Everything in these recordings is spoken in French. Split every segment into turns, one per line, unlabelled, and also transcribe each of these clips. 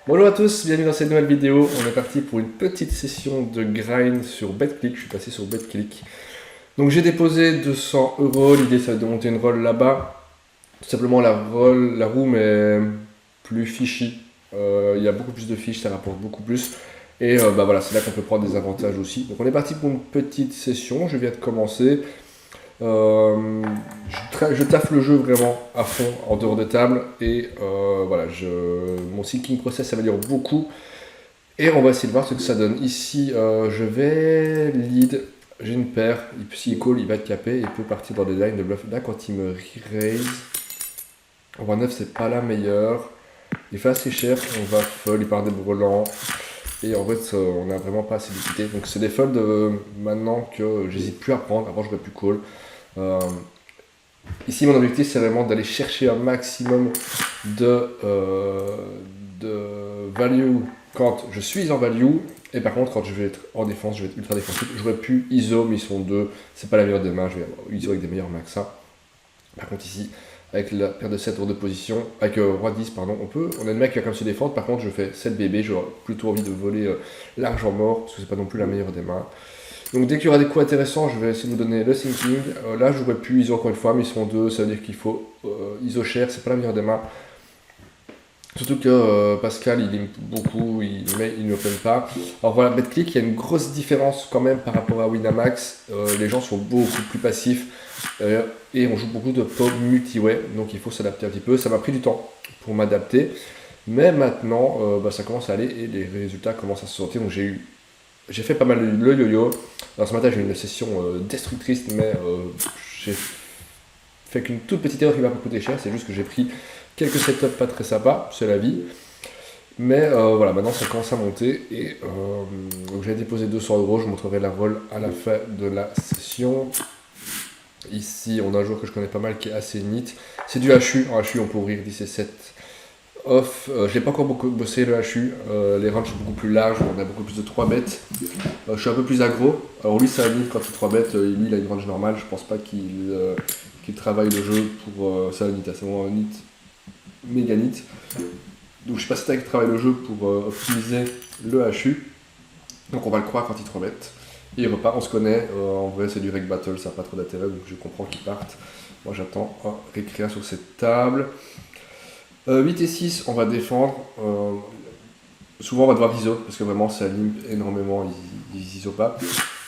Bonjour à tous, bienvenue dans cette nouvelle vidéo. On est parti pour une petite session de grind sur BetClick. Je suis passé sur BetClick. Donc j'ai déposé 200 euros. L'idée c'est de monter une roll là-bas. Tout simplement la room est plus fishy. Il y a beaucoup plus de fiches, ça rapporte beaucoup plus. Et bah voilà, c'est là qu'on peut prendre des avantages aussi. Donc on est parti pour une petite session. Je viens de commencer. Je taffe le jeu vraiment à fond en dehors de table et voilà, mon seeking process s'améliore beaucoup et on va essayer de voir ce que ça donne. Ici, je vais lead, j'ai une paire, s'il call, il va être capé, il peut partir dans des lines de bluff. Là, quand il me raise, on voit 9, c'est pas la meilleure. Il fait assez cher, on va fold, il part des brelans. Et en fait, on n'a vraiment pas assez d'équité. Donc c'est des folds maintenant que j'hésite plus à prendre. Avant, j'aurais pu call. Euh, Ici, mon objectif, c'est vraiment d'aller chercher un maximum de value quand je suis en value. Et par contre, quand je vais être en défense, je vais être ultra défensif. J'aurais pu ISO, mais ils sont deux. C'est pas la meilleure des mains. Je vais ISO avec des meilleurs mains que ça. Par contre, ici, avec la paire de 7 hors de position, avec roi 10, pardon, on a le mec qui va quand même se défendre. Par contre, je fais 7 bébés. J'aurais plutôt envie de voler l'argent mort, parce que c'est pas non plus la meilleure des mains. Donc dès qu'il y aura des coups intéressants, je vais essayer de vous donner le thinking. Là, j'aurais pu ISO encore une fois, mais ils sont deux, ça veut dire qu'il faut ISO cher, c'est pas la meilleure des mains. Surtout que Pascal, il aime beaucoup, mais il ne open pas. Alors voilà, BetClick, il y a une grosse différence quand même par rapport à Winamax. Les gens sont beaucoup plus passifs et on joue beaucoup de pop multi-way, donc il faut s'adapter un petit peu. Ça m'a pris du temps pour m'adapter, mais maintenant, ça commence à aller et les résultats commencent à se sortir. Donc j'ai fait pas mal le yo-yo. Alors ce matin, j'ai eu une session destructrice, mais j'ai fait qu'une toute petite erreur qui m'a pas coûté cher. C'est juste que j'ai pris quelques setups pas très sympas, c'est la vie. Mais voilà, maintenant ça commence à monter. Et donc j'ai déposé 200 euros. Je vous montrerai la roll à la fin de la session. Ici, on a un joueur que je connais pas mal qui est assez neat. C'est du HU. En HU, on peut ouvrir 10 et 7 off. Je n'ai pas encore beaucoup bossé le HU. Les ranges sont beaucoup plus larges. On a beaucoup plus de 3 bêtes. Je suis un peu plus aggro. Alors lui, ça a quand il 3 bêtes. Lui, il a une range normale. Je pense pas qu'il travaille le jeu pour ça. C'est vraiment un nit méga nit. Donc je sais pas si c'est qu'il travaille le jeu pour optimiser le HU. Donc on va le croire quand il 3 bêtes. Et il repart, on se connaît. En vrai, c'est du reg battle, ça n'a pas trop d'intérêt. Donc je comprends qu'il parte. Moi, j'attends un récréa sur cette table. 8 et 6, on va défendre. Souvent, on va devoir ISO, parce que vraiment, ça limp énormément, ils ISO pas.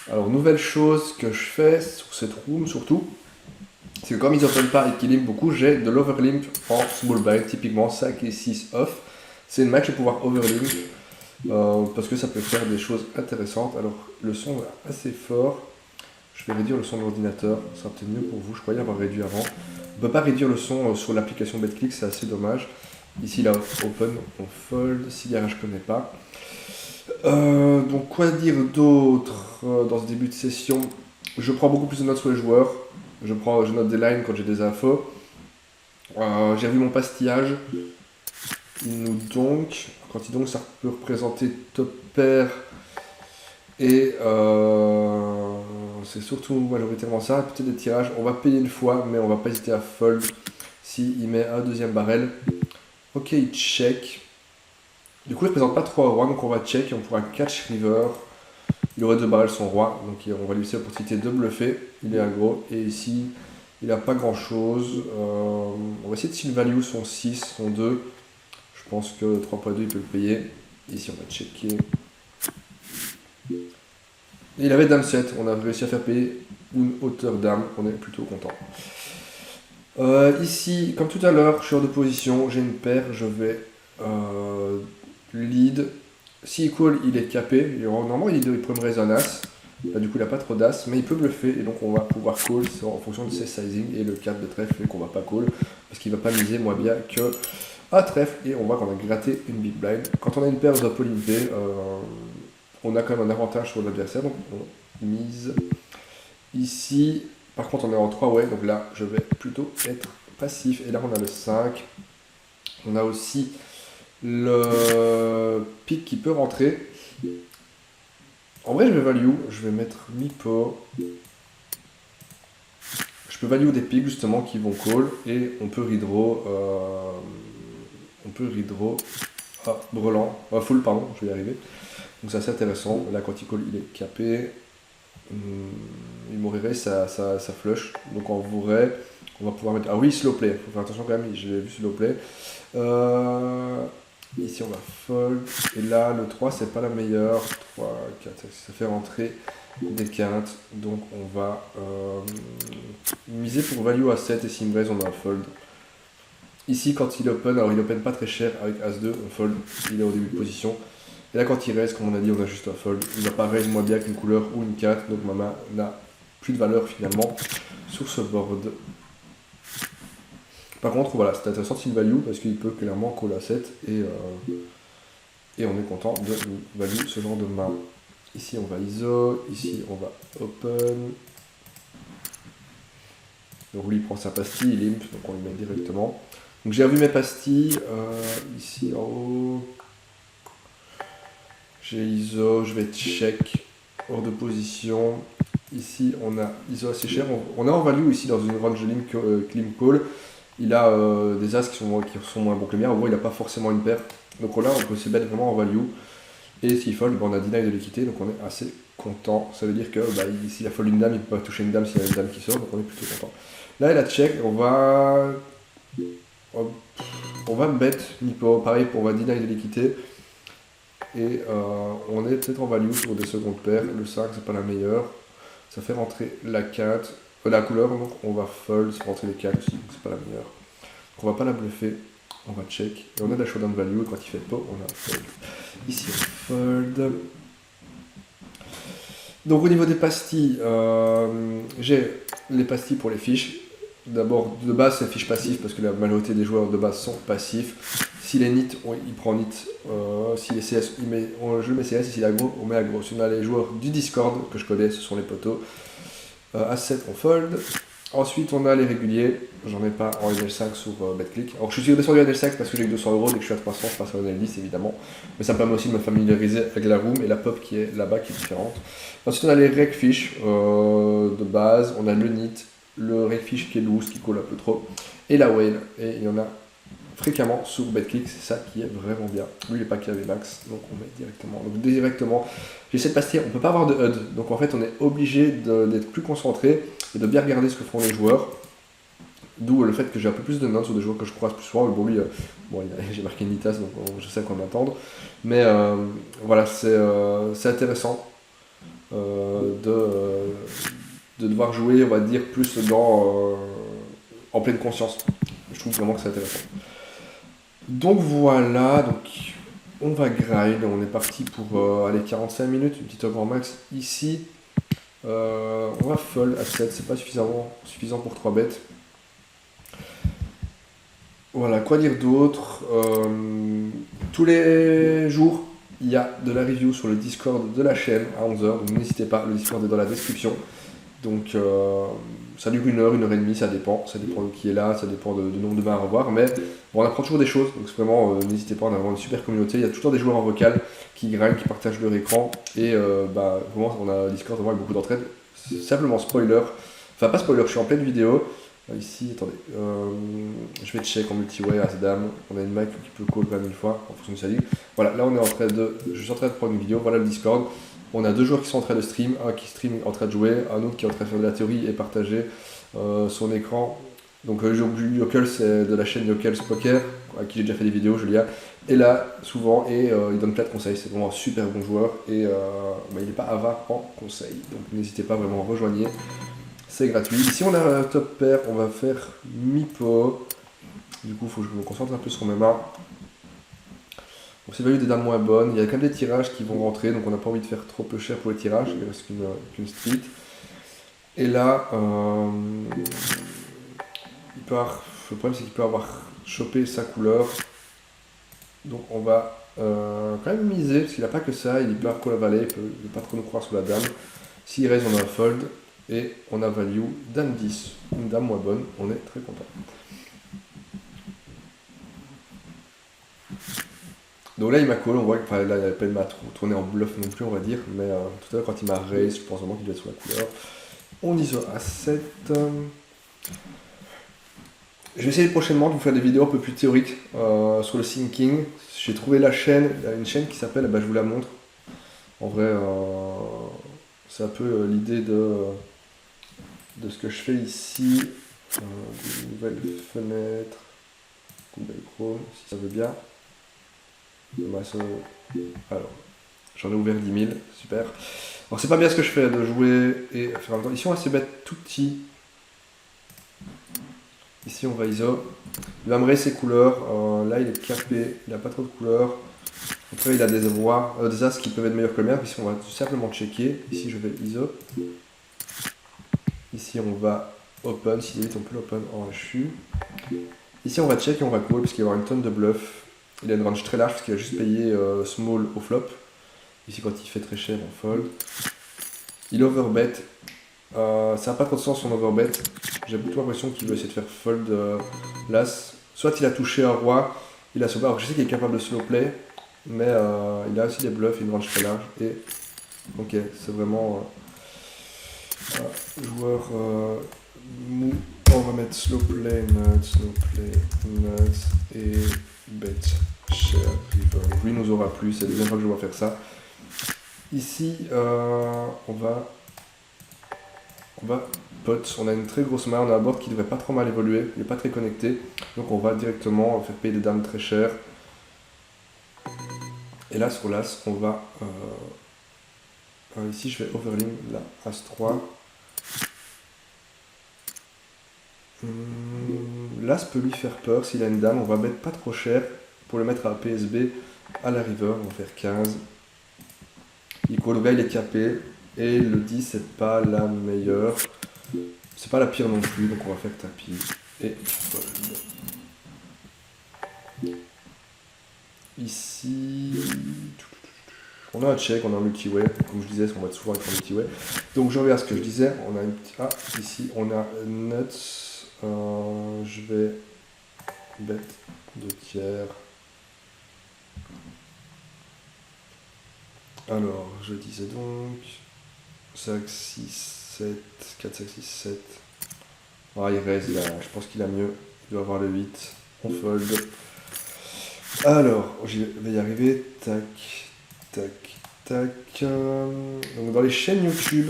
Alors, nouvelle chose que je fais sur cette room, surtout, c'est que comme ils open pas et qu'ils limp beaucoup, j'ai de l'overlimp en small blind, typiquement 5 et 6 off. C'est une match je vais pouvoir overlimp, parce que ça peut faire des choses intéressantes. Alors, le son est assez fort. Je vais réduire le son de l'ordinateur, ça sera peut-être mieux pour vous, je croyais avoir réduit avant. On ne peut pas réduire le son sur l'application BetClick, c'est assez dommage. Ici, là, open, on fold, CDR, je ne connais pas. Donc, quoi dire d'autre dans ce début de session? Je prends beaucoup plus de notes sur les joueurs. Je note des lines quand j'ai des infos. J'ai revu mon pastillage. Quand il donc, ça peut représenter top pair et c'est surtout majoritairement ça, peut-être des tirages. On va payer une fois, mais on va pas hésiter à fold s'il met un deuxième barrel. Ok, il check. Du coup, il ne présente pas 3 rois, donc on va check et on pourra catch river. Il aurait 2 barrels son roi, donc on va lui laisser l'opportunité de bluffer. Il est aggro, et ici, il n'a pas grand chose. On va essayer de s'il value son 6, son 2. Je pense que 3.2 il peut le payer. Ici, on va checker. Et il avait dame 7, on a réussi à faire payer une hauteur dame, on est plutôt content. Ici, comme tout à l'heure, je suis hors de position, j'ai une paire, je vais lead. S'il call, il est capé, normalement il pourrait me raise un as. Là, du coup, il n'a pas trop d'as, mais il peut bluffer, et donc on va pouvoir call en fonction de ses sizing, et le 4 de trèfle fait qu'on va pas call, parce qu'il va pas miser moins bien que un trèfle, et on voit qu'on a gratté une big blind. Quand on a une paire, on doit polimper. On a quand même un avantage sur l'adversaire, donc on mise ici. Par contre, on est en 3 way, donc là, je vais plutôt être passif. Et là, on a le 5. On a aussi le pic qui peut rentrer. En vrai, je vais value. Je vais mettre mi-pot. Je peux value des pics, justement, qui vont call. Et on peut redraw. brelan, full pardon, je vais y arriver. Donc c'est assez intéressant. Là quand il colle il est capé. Il mourrait, ça flush. Donc en vrai, on va pouvoir mettre. Ah oui, slow play. Faut faire attention quand même, j'ai vu slow play. Ici on va fold. Et là le 3 c'est pas la meilleure. 3, 4, ça fait rentrer des quintes. Donc on va miser pour value à 7 et s'il me raise on a un fold. Ici quand il open, alors il open pas très cher avec As-2, on fold, il est au début de position. Et là quand il raise, comme on a dit, on a juste un fold. Il va pas raise moins bien qu'une couleur ou une 4, donc ma main n'a plus de valeur finalement sur ce board. Par contre voilà, c'est intéressant de value parce qu'il peut clairement call à 7 et on est content de value ce genre de main. Ici on va ISO, ici on va open. Donc lui il prend sa pastille, il limp, donc on lui met directement. Donc j'ai revu mes pastilles, ici en haut, j'ai ISO, je vais check, hors de position. Ici on a ISO assez cher, on est en value ici dans une range de limp call. Il a des as qui sont moins bons que les miens, en gros il n'a pas forcément une paire. Donc là on peut se mettre vraiment en value. Et s'il fold, on a deny de l'équité, donc on est assez content. Ça veut dire que s'il a fold une dame, il ne peut pas toucher une dame s'il y a une dame qui sort, donc on est plutôt content. Là, il a check, on va bet Nipo, pareil, on va deny de l'équité. Et on est peut-être en value sur des secondes paires. Le 5, c'est pas la meilleure. Ça fait rentrer la quinte, la couleur, donc on va fold, ça fait rentrer les quintes aussi, donc c'est pas la meilleure. Donc on va pas la bluffer, on va check. Et on a de la showdown value, et quand il fait pot, on a fold. Ici, on fold. Donc au niveau des pastilles, j'ai les pastilles pour les fiches. D'abord, de base, c'est fiche passif parce que la majorité des joueurs de base sont passifs. S'il est nit, il prend nit. S'il est CS, je mets CS. Et s'il est aggro, on met aggro. Si on a les joueurs du Discord que je connais, ce sont les potos. A7, on fold. Ensuite, on a les réguliers. J'en ai pas en NL5 sur BetClick. Alors, je suis descendu à NL5 parce que j'ai que 200 €. Dès que je suis à 300, je passe à NL10 évidemment. Mais ça me permet aussi de me familiariser avec la room et la pop qui est là-bas qui est différente. Ensuite, on a les regfish de base. On a le nit, le regfish qui est loose, qui colle un peu trop, et la whale. Et il y en a fréquemment sur BetClick. C'est ça qui est vraiment bien. Lui, il n'est pas KV max, donc on met directement. Donc, directement, j'ai cette pastille. On peut pas avoir de HUD. Donc, en fait, on est obligé d'être plus concentré et de bien regarder ce que font les joueurs. D'où le fait que j'ai un peu plus de notes sur des joueurs que je croise plus souvent. Bon, lui, j'ai marqué Nitas, donc je sais à quoi m'attendre. Mais voilà, c'est intéressant de devoir jouer, on va dire, plus en pleine conscience. Je trouve vraiment que c'est intéressant. Donc voilà, donc on va grind, on est parti pour aller 45 minutes, une petite grand max ici. On va fold à 7, c'est pas suffisant pour 3 bêtes. Voilà, quoi dire d'autre? Tous les jours, il y a de la review sur le Discord de la chaîne à 11h, donc n'hésitez pas, le Discord est dans la description. Donc ça dure 1 heure, 1 heure et demie, ça dépend de qui est là, ça dépend du nombre de mains à revoir, mais bon, on apprend toujours des choses, donc vraiment n'hésitez pas, on a vraiment une super communauté, il y a tout le temps des joueurs en vocal qui grind, qui partagent leur écran, et vraiment on a un Discord vraiment avec beaucoup d'entraide. Simplement spoiler, enfin pas spoiler, je suis en pleine vidéo. Ici, attendez, je vais check en multi-way, As-Dame, on a une main qui peut call quand même une fois, en fonction de sa ligue. Voilà, là je suis en train de prendre une vidéo, voilà le Discord. On a 2 joueurs qui sont en train de stream, un qui stream en train de jouer, un autre qui est en train de faire de la théorie et partager son écran. Donc Yokel, c'est de la chaîne Yokel's Poker, à qui j'ai déjà fait des vidéos, Julia. Et là, souvent, il donne plein de conseils, c'est vraiment un super bon joueur, et il n'est pas avare en conseils. Donc n'hésitez pas, vraiment, rejoignez. C'est gratuit. Ici on a un top pair, on va faire mi-pot. Du coup il faut que je me concentre un peu sur mes mains. On s'est valu des dames moins bonnes, il y a quand même des tirages qui vont rentrer, donc on n'a pas envie de faire trop peu cher pour les tirages, il reste qu'une street. Et là, le problème c'est qu'il peut avoir chopé sa couleur. Donc on va quand même miser, parce qu'il n'a pas que ça, il peut avoir call la valet, il ne peut pas trop nous croire sur la dame. S'il raise, on a un fold. Et on a value dame 10, une dame moins bonne, on est très content. Donc là il m'a call, on voit que là il n'a pas tourné en bluff non plus on va dire, mais tout à l'heure quand il m'a raise, je pense vraiment qu'il doit être sur la couleur. On ISO à 7. Je vais essayer prochainement de vous faire des vidéos un peu plus théoriques sur le thinking. J'ai trouvé la chaîne, il y a une chaîne qui s'appelle, je vous la montre. En vrai, c'est un peu l'idée de ce que je fais ici. Une nouvelle fenêtre, Google Chrome, si ça veut bien. Alors, j'en ai ouvert 10 000, super. Alors c'est pas bien ce que je fais de jouer et faire en même temps. Ici on va se mettre tout petit. Ici on va ISO. Il va me rester ses couleurs. Là il est capé, il n'a pas trop de couleurs. Après il a des voix, des as qui peuvent être meilleurs que le mien. Ici on va tout simplement checker. Ici je vais ISO. Ici on va open. Si vite on peut l'open en HU. Ici on va check et on va call parce qu'il va y avoir une tonne de bluff. Il a une range très large parce qu'il a juste payé small au flop. Ici quand il fait très cher on fold. Il overbet. Ça n'a pas trop de sens son overbet. J'ai plutôt l'impression qu'il veut essayer de faire fold l'as. Soit il a touché un roi, il a sauvé. Alors je sais qu'il est capable de slow play, mais il a aussi des bluffs, une range très large. Et ok, c'est vraiment joueur mou. On va mettre slow play nuts et bet share river. Lui nous aura plus, c'est la deuxième fois que je vais faire ça. Ici, on va pot, on a une très grosse main, on a un board qui devrait pas trop mal évoluer, il n'est pas très connecté, donc on va directement faire payer des dames très chères. Et là sur l'as, on va ici je vais overling la as-3. L'as peut lui faire peur s'il a une dame, on va mettre pas trop cher pour le mettre à PSB à la river, on va faire 15. Il call, le gars il est capé. Et le 10 c'est pas la meilleure. C'est pas la pire non plus, donc on va faire tapis. Et fold. Ici, on a un check, on a un multi-way. Comme je disais, on va être souvent avec un multi-way. Donc je reviens à ce que je disais. On a une petite. Ah, ici on a nuts. Je vais bet 2 tiers. Alors, je disais donc 5, 6, 7, 4, 5, 6, 7. Ah, il reste, je pense qu'il a mieux. Il doit avoir le 8. On fold. Alors, je vais y arriver. Tac, tac, tac. Donc, dans les chaînes YouTube,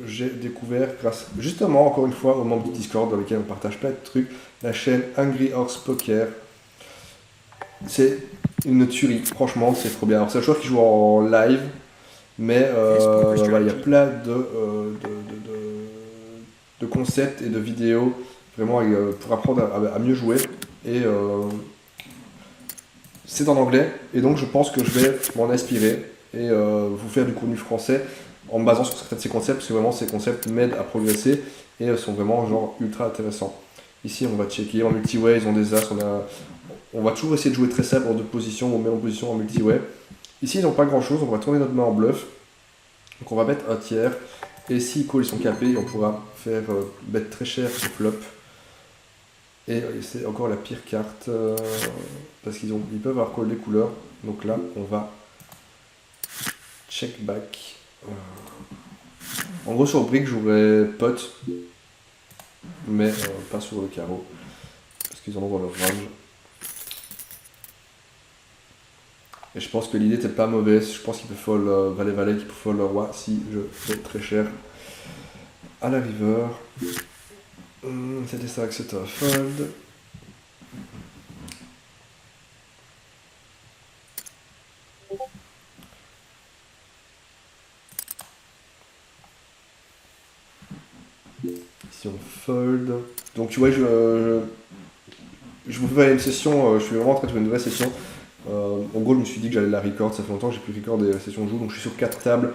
j'ai découvert, grâce justement, encore une fois, aux membres du Discord dans lesquels on partage plein de trucs, la chaîne Angry Horse Poker. C'est une tuerie, franchement, c'est trop bien. Alors, c'est un joueur qui joue en live. Mais voilà, il y a plein de concepts et de vidéos vraiment pour apprendre à mieux jouer. Et c'est en anglais, et donc je pense que je vais m'en inspirer et vous faire du contenu français en me basant sur certains de ces concepts, parce que vraiment ces concepts m'aident à progresser et sont vraiment genre ultra intéressants. Ici on va checker en multi-way, ils ont des as, on va toujours essayer de jouer très simple en deux positions, on met en position en multi-way. Ici ils n'ont pas grand chose, on va tourner notre main en bluff. Donc on va mettre un tiers. Et si call ils sont capés, on pourra faire bet très cher au flop. Et c'est encore la pire carte parce qu'ils peuvent avoir call les couleurs. Donc là on va check back. En gros sur brick j'aurais pot, mais pas sur le carreau parce qu'ils en ont dans leur range. Et je pense que l'idée n'était pas mauvaise. Je pense qu'il peut fold valet-valet, qu'il peut fold le roi si je fais très cher à la river. C'était ça que c'était un fold. Ici on fold. Donc tu vois, je vous fais une session, je suis vraiment en train de faire une vraie session. En gros, je me suis dit que j'allais la record, ça fait longtemps que j'ai pu record des sessions de jeu, donc je suis sur 4 tables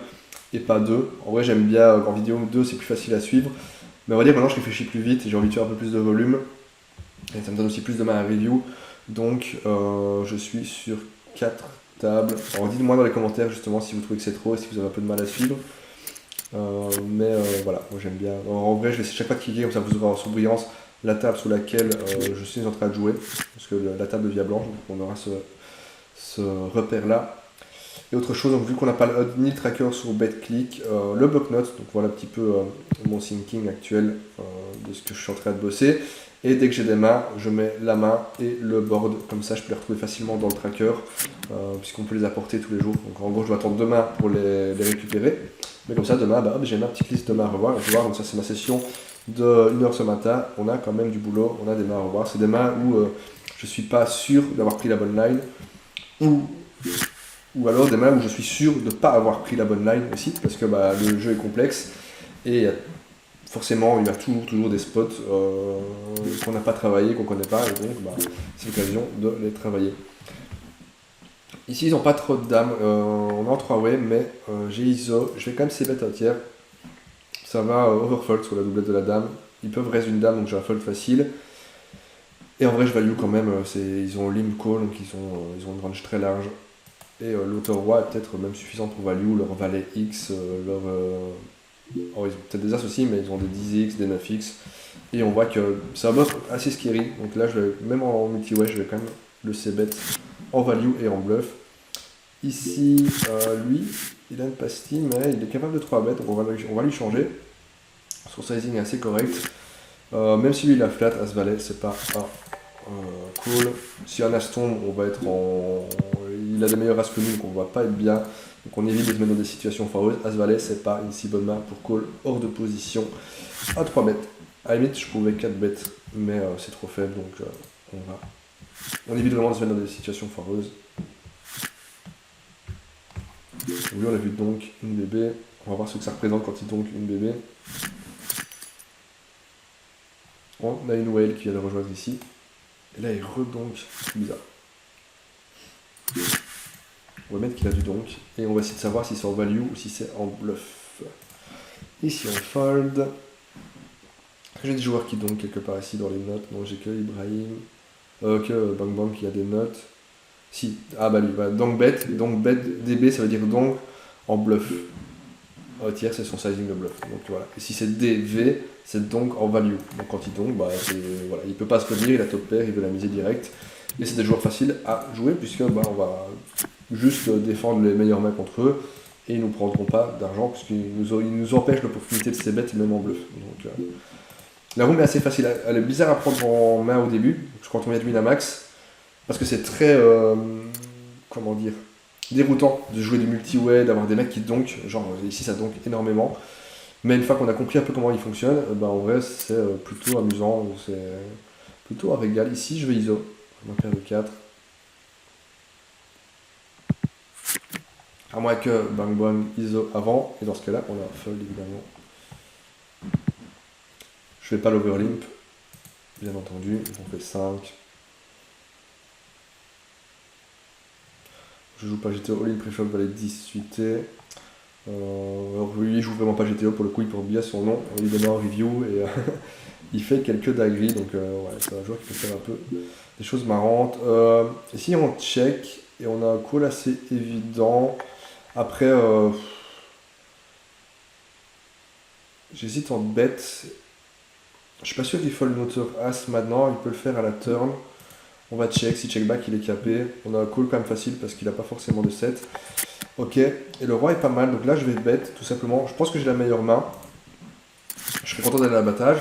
et pas 2. En vrai, j'aime bien en vidéo 2, c'est plus facile à suivre. Mais on va dire maintenant je réfléchis plus vite et j'ai envie de faire un peu plus de volume. Et ça me donne aussi plus de mal à review. Donc je suis sur 4 tables. Alors dites-moi dans les commentaires justement si vous trouvez que c'est trop et si vous avez un peu de mal à suivre. Voilà, moi j'aime bien. En vrai, je vais essayer chaque fois de cliquer, comme ça vous aurez en surbrillance la table sous laquelle je suis en train de jouer. Parce que la table devient blanche, donc on aura ce repère là. Et autre chose, donc vu qu'on n'a pas ni le tracker sur BetClick, le bloc-notes, donc voilà un petit peu mon thinking actuel de ce que je suis en train de bosser. Et dès que j'ai des mains, je mets la main et le board, comme ça je peux les retrouver facilement dans le tracker, puisqu'on peut les apporter tous les jours. Donc en gros je dois attendre demain pour les récupérer, mais comme ça demain j'ai ma petite liste de mains à revoir. Et tu vois, donc ça c'est ma session de 1 heure ce matin, on a quand même du boulot, on a des mains à revoir. C'est des mains où je suis pas sûr d'avoir pris la bonne line, ou alors des mains où je suis sûr de ne pas avoir pris la bonne line aussi, parce que le jeu est complexe, et forcément, il y a toujours des spots qu'on n'a pas travaillé, qu'on ne connaît pas, et donc c'est l'occasion de les travailler. Ici, ils n'ont pas trop de dames, on est en 3 way, mais j'ai ISO, je vais quand même c-bet à tiers. Ça va overfold sur la doublette de la dame. Ils peuvent raise une dame, donc j'ai un fold facile. Et en vrai, je value quand même, ils ont limp call, donc ils ont une range très large. Et l'auto-roi est peut-être même suffisant pour value, leur valet X, leur... ils ont peut-être des as aussi, mais ils ont des 10x, des 9x. Et on voit que c'est un bluff assez scary. Donc là, même en multi-way, je vais quand même le c-bet en value et en bluff. Ici, lui, il a une pastille, mais il est capable de 3-bet, donc on va lui changer. Son sizing est assez correct. Même si lui, il a flat, as-valet, c'est pas cool. Si un as tombe, on va être en... Il a des meilleurs as que nous, donc on va pas être bien. Donc on évite de se mettre dans des situations foireuses. As-valet, c'est pas une si bonne main pour call hors de position à 3 bêtes. À la limite, je pouvais 4 bêtes, mais c'est trop faible, donc on évite vraiment de se mettre dans des situations foireuses. Oui, on a vu donc une bébé. On va voir ce que ça représente quand il donc une bébé. On a une whale qui vient de rejoindre ici. Et là, il redonk. C'est bizarre. On va mettre qu'il a du donk. Et on va essayer de savoir si c'est en value ou si c'est en bluff. Ici, on fold. J'ai des joueurs qui donkent quelque part ici dans les notes. Non, j'ai que Ibrahim. Que Bang Bang qui a des notes. Si. Ah bah lui, donk bet. Donk bet DB, ça veut dire donk en bluff. Tiers, c'est son sizing de bluff. Donc voilà. Et si c'est DV, c'est donc en value. Donc quand il donk, voilà, il peut pas se prévenir, il a top pair, il veut la miser direct. Et c'est des joueurs faciles à jouer puisque on va juste défendre les meilleurs mains contre eux et ils nous prendront pas d'argent puisqu'ils nous empêchent l'opportunité de ces bêtes même en bluff. Donc la room est assez facile, elle est bizarre à prendre en main au début, quand on vient de Winamax, parce que c'est très comment dire, déroutant de jouer du multi-way, d'avoir des mecs qui donkent, genre ici ça donk énormément. Mais une fois qu'on a compris un peu comment il fonctionne, en vrai c'est plutôt amusant, c'est plutôt un régal. Ici je vais ISO, ma paire de 4. À moins que Bang Bang ISO avant, et dans ce cas-là on a un fold évidemment. Je fais pas l'overlimp, bien entendu, on fait 5. Je joue pas GTO, all-in pré-flop valet 10 suité. Lui, il joue vraiment pas GTO pour le coup, il porte bien son nom, il est en review et il fait quelques dingueries, donc ouais, c'est un joueur qui peut faire un peu des choses marrantes. Ici on check et on a un call assez évident. Après, j'hésite en bet. Je suis pas sûr qu'il fold notre as maintenant, il peut le faire à la turn. On va check, si check back il est capé. On a un call quand même facile parce qu'il a pas forcément de 7. Ok, et le roi est pas mal, donc là je vais bet tout simplement. Je pense que j'ai la meilleure main. Je serais content d'aller à l'abattage.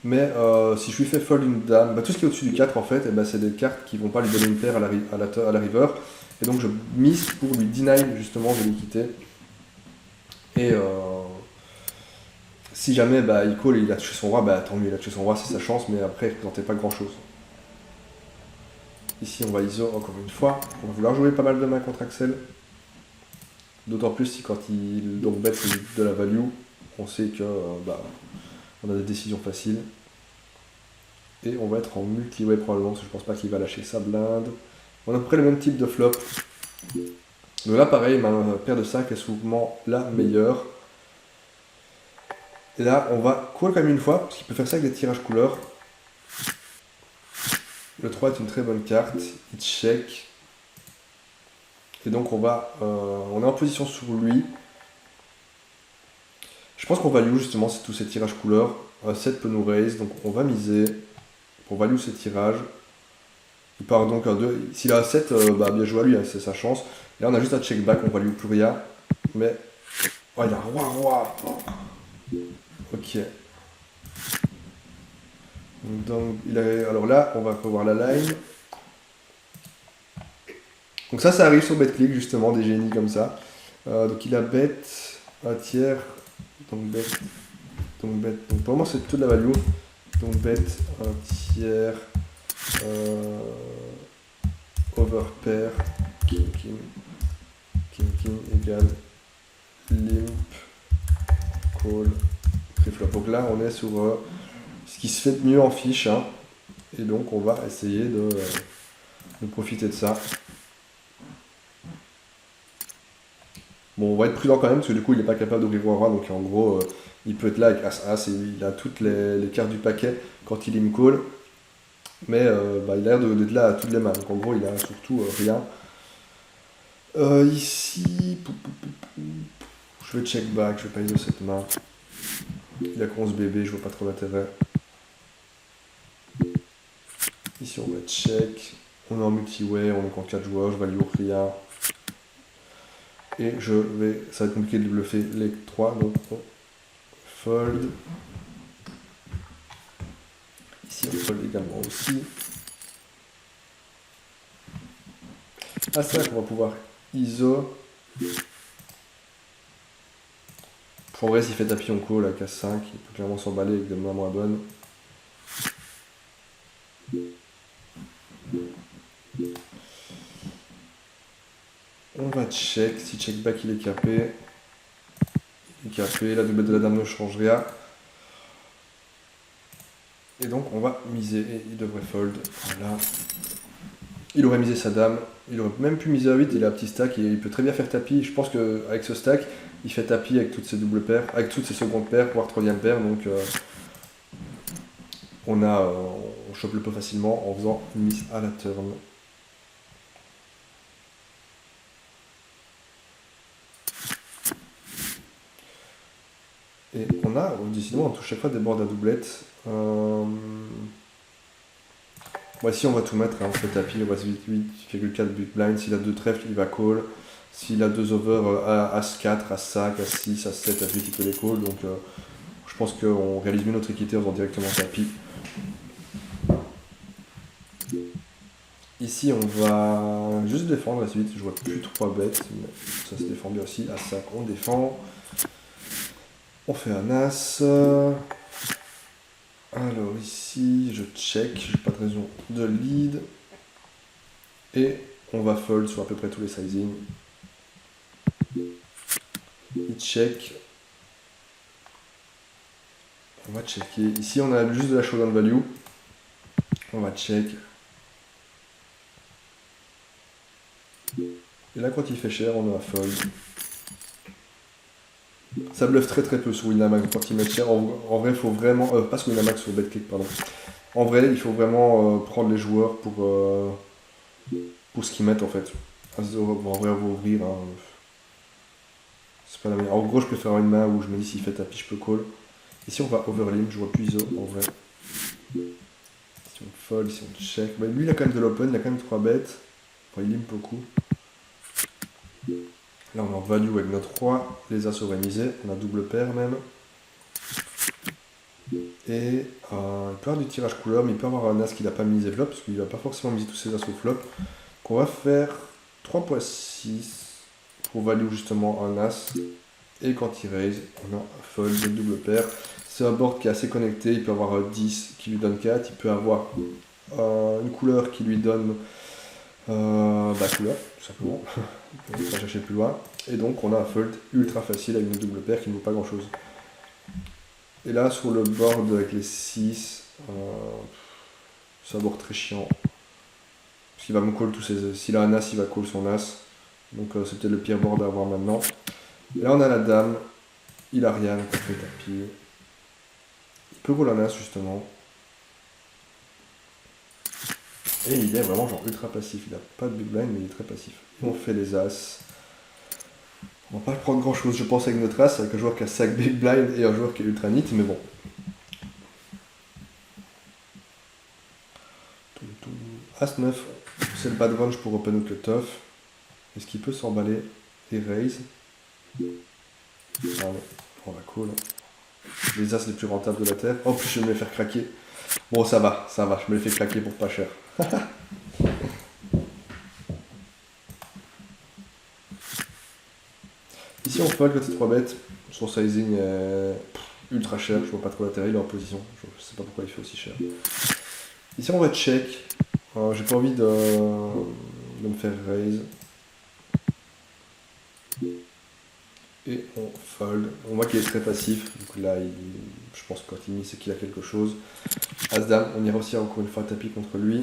Mais si je lui fais fold une dame, tout ce qui est au-dessus du 4 en fait, c'est des cartes qui vont pas lui donner une paire à la river. Et donc je mise pour lui deny justement de l'équité. Et si jamais il call et il a touché son roi, tant mieux, il a touché son roi, c'est sa chance, mais après il ne représentait pas grand chose. Ici on va ISO encore une fois, on va vouloir jouer pas mal de mains contre Axel. D'autant plus si quand il donc bet de la value, on sait que on a des décisions faciles. Et on va être en multi-way probablement, parce que je pense pas qu'il va lâcher sa blinde. On a à peu près le même type de flop. Donc là pareil, ma paire de 5 est souvent la meilleure. Et là on va call quand même une fois, parce qu'il peut faire ça avec des tirages couleurs. Le 3 est une très bonne carte, il check. Et donc on est en position sur lui. Je pense qu'on value justement tous ces tirages couleurs. 7 peut nous raise, donc on va miser pour value ces tirages. Il part donc à 2. S'il a 7, bien joué à lui, hein, c'est sa chance. Là on a juste un check back, on value plus rien. Mais. Oh, il y a roi. Ok. Donc, alors là, on va revoir la line. Donc ça arrive sur BetClick, justement, des génies comme ça. Donc il a bet un tiers. Donc bet. Donc pour moi, c'est toute la value. Donc bet un tiers. Over pair. King égale limp call preflop. Donc là, on est sur ce qui se fait de mieux en fiche. Hein. Et donc, on va essayer de profiter de ça. Bon, on va être prudent quand même, parce que du coup, il n'est pas capable d'ouvrir roi, donc en gros, il peut être là avec As-As, et il a toutes les cartes du paquet quand il limp call. Mais il a l'air d'être là à toutes les mains, donc en gros, il a surtout rien. Ici, je vais check back, je vais pas ISO cette main. Il a 11 bébé, je vois pas trop l'intérêt. Ici, on va check. On est en multi-way, on est contre 4 joueurs, je value rien. Et ça va être compliqué de bluffer les 3, donc on fold. Ici, on fold également aussi. Ah, c'est là qu'on va pouvoir ISO. En vrai, s'il fait tapis, on call à casse 5, il peut clairement s'emballer avec des mains moins bonnes. On va check, si check back il est capé. Il est capé, la double de la dame ne change rien. Et donc on va miser, et il devrait fold. Voilà. Il aurait misé sa dame, il aurait même pu miser à 8, il a un petit stack, et il peut très bien faire tapis. Je pense qu'avec ce stack, il fait tapis avec toutes ses doubles paires, avec toutes ses secondes paires, voire troisième paire, donc on chope le peu facilement en faisant une mise à la turn. Et on a, décidément, on touche chaque fois des boards à doublette. Ici, on va tout mettre, hein, on fait tapis, on va 8,4 big blind. S'il a 2 trèfles, il va call. S'il a 2 over, As-4, As-5, As-6, As-7, As-8, il peut les call. Donc, je pense qu'on réalise mieux notre équité en faisant directement tapis. Ici, on va juste défendre la suite. Je vois plus 3 bêtes, mais ça se défend bien aussi. As-5, on défend. On fait un As. Alors ici, je check, j'ai pas de raison de lead. Et on va fold sur à peu près tous les sizings. Il check. On va checker. Ici, on a juste de la showdown value. On va check. Et là, quand il fait cher, on va fold. Ça bluffe très très peu sur Winamax quand il met cher. En vrai, il faut vraiment. Pas sur Winamax, sur BetClick, pardon. En vrai, il faut vraiment prendre les joueurs pour ce qu'ils mettent en fait. Bon, en vrai, on va ouvrir. Hein. C'est pas la meilleure. En gros, je préfère avoir une main où je me dis s'il fait tapis, je peux call. Ici, on va overlim, je vois plus ISO en vrai. Si on fold, si on check. Bah, lui, il a quand même de l'open, il a quand même 3 bêtes. Enfin, il limp beaucoup. Là, on est en value avec notre roi. Les as auraient misé, on a double paire même. Et il peut avoir du tirage couleur, mais il peut avoir un as qu'il n'a pas misé flop, parce qu'il va pas forcément miser tous ses as au flop. Donc, on va faire 3.6 pour value justement un as. Et quand il raise, on a un fold de double paire. C'est un board qui est assez connecté, il peut avoir 10 qui lui donne 4, il peut avoir une couleur qui lui donne couleur, tout simplement. On va pas chercher plus loin. Et donc on a un fold ultra facile avec une double paire qui ne vaut pas grand chose. Et là sur le board avec les 6, c'est un board très chiant. Parce qu'il va me call tous ses. S'il a un as, il va call son as. Donc c'est peut-être le pire board à avoir maintenant. Et là on a la dame. Il a rien, donc on fait tapis. Il peut call un as justement. Et il est vraiment genre ultra passif. Il a pas de big blind mais il est très passif. Et on fait les as. On va pas prendre grand chose, je pense, avec notre as, avec un joueur qui a 5 big blind et un joueur qui est ultra nit, mais bon. As 9, c'est le bad range pour open au cutoff. Est-ce qu'il peut s'emballer et raise? Ah non, on va call. Les as les plus rentables de la terre. Oh, plus je vais me les faire craquer. Bon, ça va, je me l'ai fait claquer pour pas cher. Ici, on fold quand c'est 3 bêtes. Son sizing est ultra cher, je vois pas trop l'intérêt, il est en position. Je sais pas pourquoi il fait aussi cher. Ici, on va check. J'ai pas envie de me faire raise. Et on fold. On voit qu'il est très passif. Du coup, là, je pense que quand il mise, c'est qu'il a quelque chose. As-Dame, on ira aussi encore une fois tapis contre lui.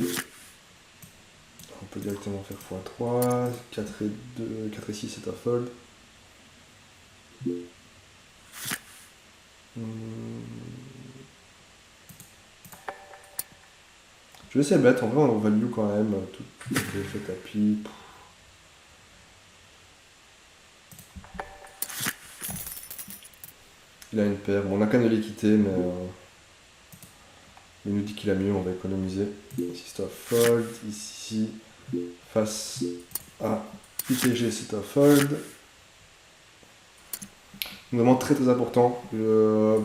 On peut directement faire x3. 4 et 2, 4 et 6, c'est un fold. Je vais essayer de mettre, en vrai on value quand même tout l'effet tapis. Il a une paire, bon, on a quand même de l'équité mais il nous dit qu'il a mieux, on va économiser. Ici c'est un fold, ici face à ITG c'est un fold. Vraiment très très important, le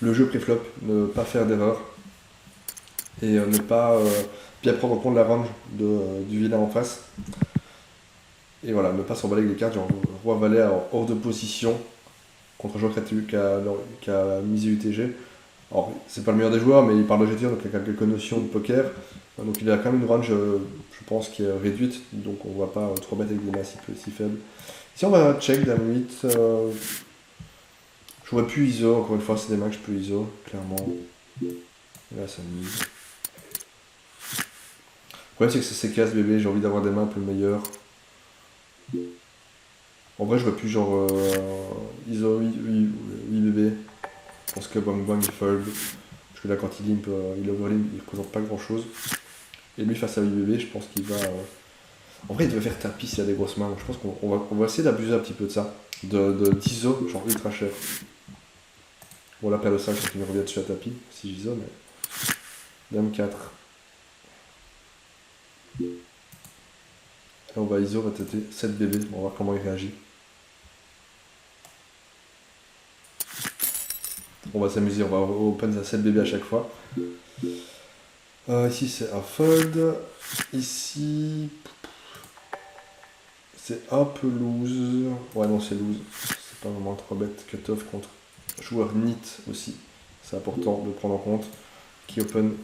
jeu pré-flop, ne pas faire d'erreur et ne pas bien prendre en compte la range du vilain en face. Et voilà, ne pas s'emballer avec des cartes genre roi valet hors de position contre un joueur qui a misé UTG. Alors, c'est pas le meilleur des joueurs, mais il parle de GTR, donc il a quelques notions de poker. Donc il a quand même une range, je pense, qui est réduite, donc on va pas trop mettre avec des masses si faibles. Si on va check dame 8, j'aurais pu ISO, encore une fois, c'est des mains que je peux ISO, clairement. Et là, ça mise. Le problème, c'est que c'est casse bébé, j'ai envie d'avoir des mains un peu meilleures. En vrai, je vois plus genre ISO 8 bébé. Je pense que Bang Bang il fold. Parce que là, quand il limp, il overlimp, il représente pas grand chose. Et lui, face à 8 bébé, je pense qu'il va. En vrai, il devait faire tapis s'il a des grosses mains. Donc je pense qu'on va essayer d'abuser un petit peu de ça. D'ISO, genre ultra cher. Bon, la paire de 5, il revient dessus à tapis, si j'ISO, mais. Dame 4. Et on va ISO, on va têter 7 bébés, on va voir comment il réagit. On va s'amuser, on va open à 7 bébés à chaque fois. Ici c'est un fold. Ici c'est un peu loose. Ouais non c'est loose. C'est pas vraiment 3 bêtes cut-off contre joueur NIT aussi. C'est important de prendre en compte. Qui open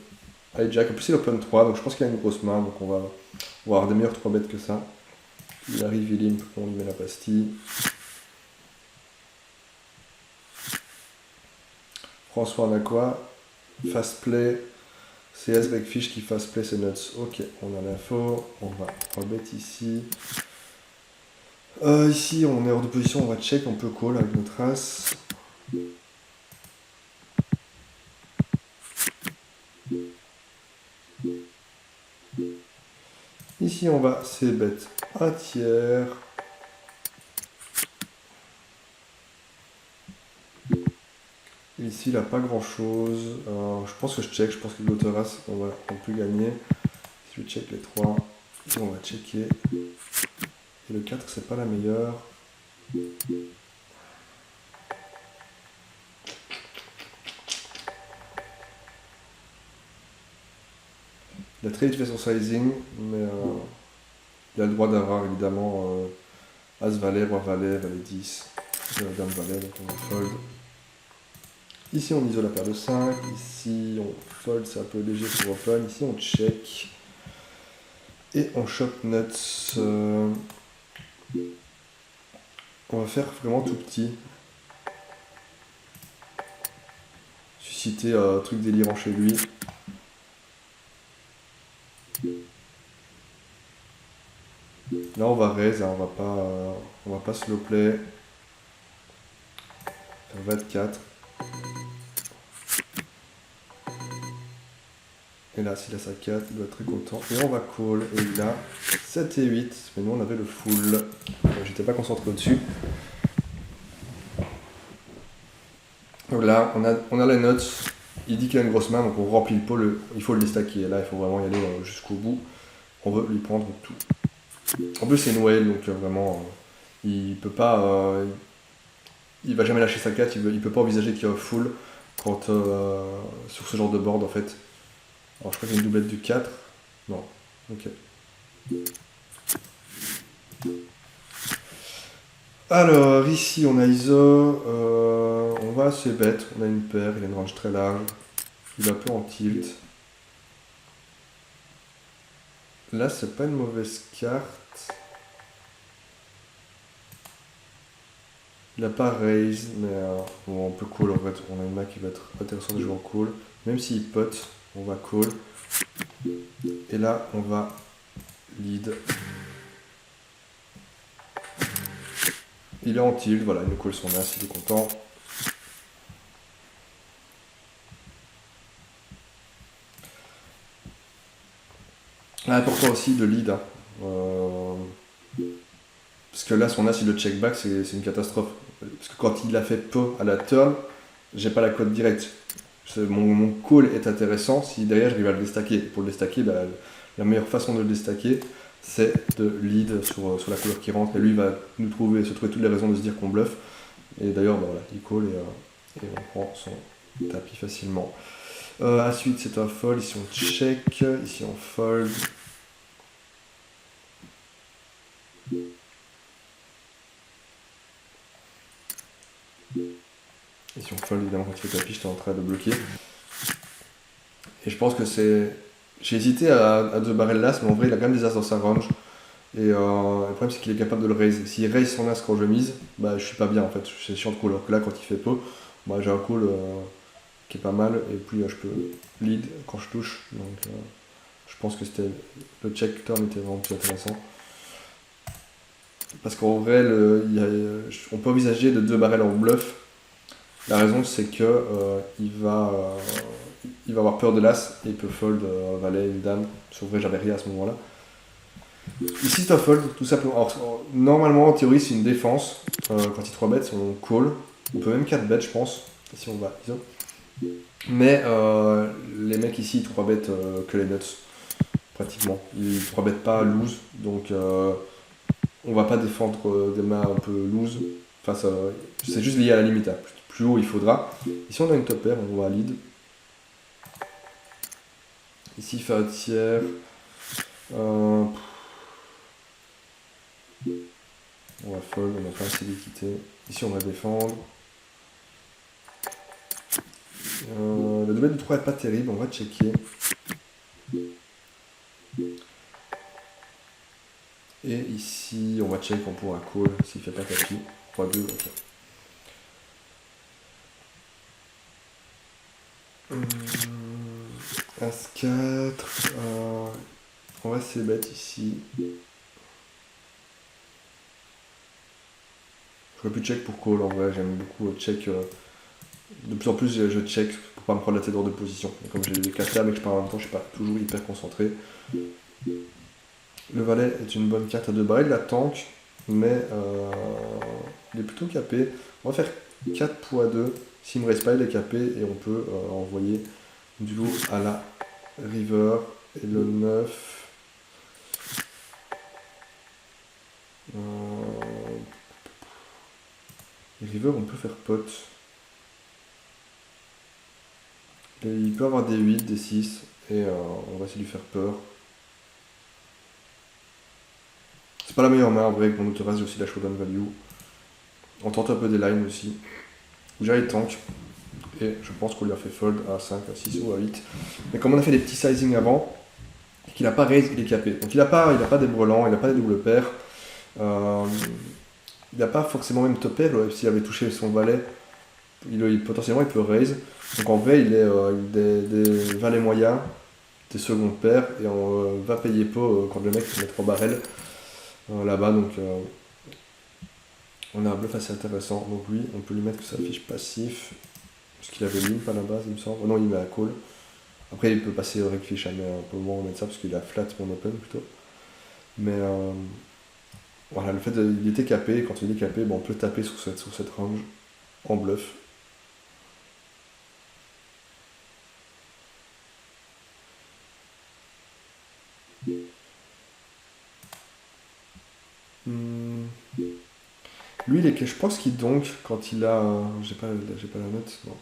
hijack. En plus il open 3 donc je pense qu'il a une grosse main donc on va avoir des meilleurs 3 bêtes que ça. Il arrive, il limp, on lui met la pastille. François en a quoi? Fast play. CS Backfish qui fast play ses nuts. Ok, on a l'info. On va 3 bêtes ici. Ici, on est hors de position, on va check, on peut call avec notre as. Ici, on va c-bet un tiers. Ici, il n'a pas grand chose. Je pense que je check, je pense que l'autre as, on peut gagner. Si je check les 3, on va checker. Et le 4, c'est pas la meilleure. Il a très vite fait son sizing, mais il a le droit d'avoir évidemment As-Valet, Roi-Valet, Valet 10, Dame-Valet, donc on va fold. Ici on isole la paire de 5, ici on fold, c'est un peu léger pour open, ici on check. Et on chope nuts. On va faire vraiment tout petit. Susciter un truc délirant chez lui. Là on va raise, hein, on va pas slow play. Faire 24. Et là s'il a sa 4, il doit être très content. Et on va call. Et il a 7 et 8. Mais nous on avait le full. Donc j'étais pas concentré au-dessus. Donc là on a les notes. Il dit qu'il a une grosse main, donc on remplit le pot, il faut le déstacker. Et là il faut vraiment y aller jusqu'au bout. On veut lui prendre tout. En plus c'est une whale, donc vraiment il peut pas, il va jamais lâcher sa 4, il peut pas envisager qu'il y a full quand sur ce genre de board en fait. Alors je crois qu'il y a une doublette du 4. Non. Ok. Alors ici on a ISO. On va assez bête. On a une paire, il a une range très large. Il est un peu en tilt. Là c'est pas une mauvaise carte. Il a pas raise, mais bon, on peut call en fait. On a une main qui va être intéressante de jouer en call. Même s'il pote, on va call. Et là, on va lead. Il est en tilt, voilà, il nous call son as, il est content. Important aussi de lead. Hein. Parce que là, son as, il le check back, c'est une catastrophe. Parce que quand il a fait peu à la turn, j'ai pas la cote directe. Mon call est intéressant si derrière j'arrive à le déstacker. Pour le déstacker, bah, la meilleure façon de le déstacker, c'est de lead sur la couleur qui rentre. Et lui, il va se trouver toutes les raisons de se dire qu'on bluffe. Et d'ailleurs, bah, voilà, il call et on prend son tapis facilement. Ensuite, c'est un fold. Ici, on check. Ici, on fold. Ici, on fold, évidemment, quand il fait tapis, j'étais en train de bloquer. Et je pense que c'est. J'ai hésité à 2 barrels l'as, mais en vrai, il a quand même des as dans sa range. Et le problème, c'est qu'il est capable de le raise. S'il raise son as quand je mise, bah, je suis pas bien en fait. C'est chiant de call. Alors que là, quand il fait peu, bah, j'ai un call qui est pas mal. Et puis, je peux lead quand je touche. Donc, je pense que le check turn était vraiment plus intéressant. Parce qu'en vrai, on peut envisager de 2 barrels en bluff. La raison, c'est que il va avoir peur de l'as et il peut fold valet, une dame. Sauf vrai, j'avais rien à ce moment-là. Ici, c'est un fold, tout simplement. Alors, normalement, en théorie, c'est une défense. Quand il 3 bet, on call. On peut même 4 bet, je pense. Si on va ISO. Mais les mecs ici, ils 3 bet que les nuts, pratiquement. Ils 3 bet pas loose. Donc, on va pas défendre des mains un peu loose. Enfin, c'est juste lié à la limite. Hein. Plus haut, il faudra. Ici, on a une top pair, on va lead. Ici, il fait un tiers. On va fold, on n'a pas assez d'équité. Ici, on va défendre. Le domaine du 3 est pas terrible, on va checker. Et ici, on va check, on pourra call s'il fait pas tapis. 3-2, ok. As-4. On va se bet ici. J'aurais pu check pour call en vrai, j'aime beaucoup check. De plus en plus, je check pour pas me prendre la tête hors de position. Et comme j'ai des 4 là, mais que je parle en même temps, je suis pas toujours hyper concentré. Le valet est une bonne carte à 2 barils, la tank, mais il est plutôt capé. On va faire 4 poids 2. S'il me reste pas, il est capé et on peut envoyer du loup à la river. Et le 9. River, on peut faire pot. Il peut avoir des 8, des 6, et on va essayer de lui faire peur. C'est pas la meilleure main en vrai, avec mon autorise, j'ai aussi la showdown value. On tente un peu des lines aussi. J'ai les tanks, et je pense qu'on lui a fait fold à 5, à 6 ou à 8. Mais comme on a fait des petits sizing avant, et qu'il n'a pas raise, il est capé. Donc il n'a pas des brelans, il n'a pas des doubles paires. Il n'a pas forcément même top pair, s'il avait touché son valet, potentiellement il peut raise. Donc en vrai, il est des valets moyens, des secondes paires, et on va payer peu quand le mec se met 3 barrels là-bas. Donc on a un bluff assez intéressant. Donc lui, on peut lui mettre que ça affiche passif, parce qu'il avait limp à la base, il me semble. Oh non, il met à call. Après, il peut passer reg fish, mais on peut moins remettre ça, parce qu'il a flat mon open plutôt. Mais voilà, le fait qu'il était capé, quand il est capé, on peut taper sur cette range en bluff. Lui, je pense qu'il donc quand il a. J'ai pas la note, non.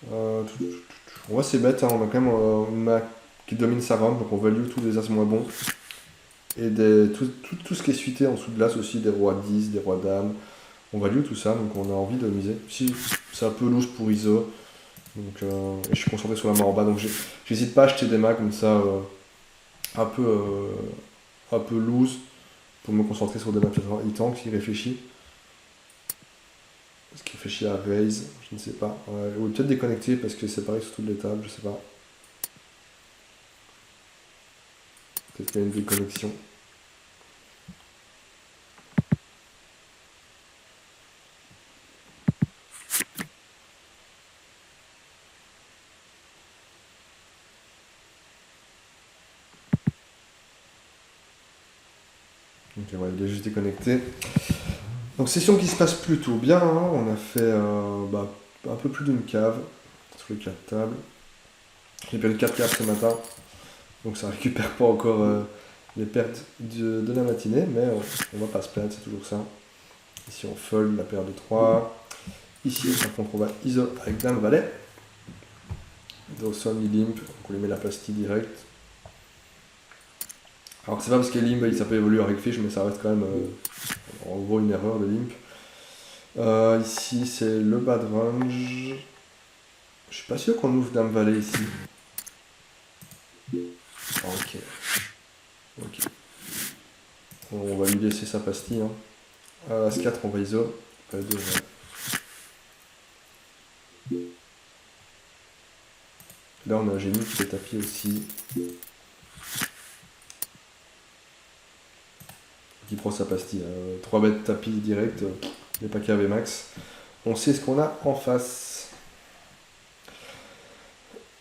Ouais, c'est bête, hein, on a quand même une main qui domine sa round, donc on value tous les as moins bons. Et tout ce qui est suité en dessous de l'as aussi, des rois 10, des rois dames. On value tout ça, donc on a envie de miser. Si, c'est un peu loose pour ISO, donc et je suis concentré sur la main en bas, donc j'hésite pas à acheter des mains comme ça, un peu, un peu loose, pour me concentrer sur des mains peut-être il tank s'il réfléchit. Est-ce qu'il réfléchit à raise? Je ne sais pas. Ou peut-être déconnecter parce que c'est pareil sur toutes les tables, je sais pas. Peut-être qu'il y a une déconnexion. Ok, ouais, il est juste déconnecté. Donc session qui se passe plutôt bien, hein. On a fait un peu plus d'une cave sur les 4 tables. J'ai perdu 4 caves ce matin, donc ça récupère pas encore les pertes de la matinée, mais on va pas se plaindre, c'est toujours ça. Ici on fold la paire de 3. Ici par contre on va ISO avec Dame Valet. Dawson, limp, donc on lui met la pastille direct. Alors c'est pas parce que limp ça peut évoluer avec fish, mais ça reste quand même en gros une erreur de limp. Ici c'est le bad range. Je suis pas sûr qu'on ouvre Dame Valet ici. Ok. Ok. On va lui laisser sa pastille. Hein. As4 on va ISO. Pas de, Là on a un génie qui fait tapis aussi. Qui prend sa pastille. 3 bêtes tapis direct. Il n'est pas KV max. On sait ce qu'on a en face.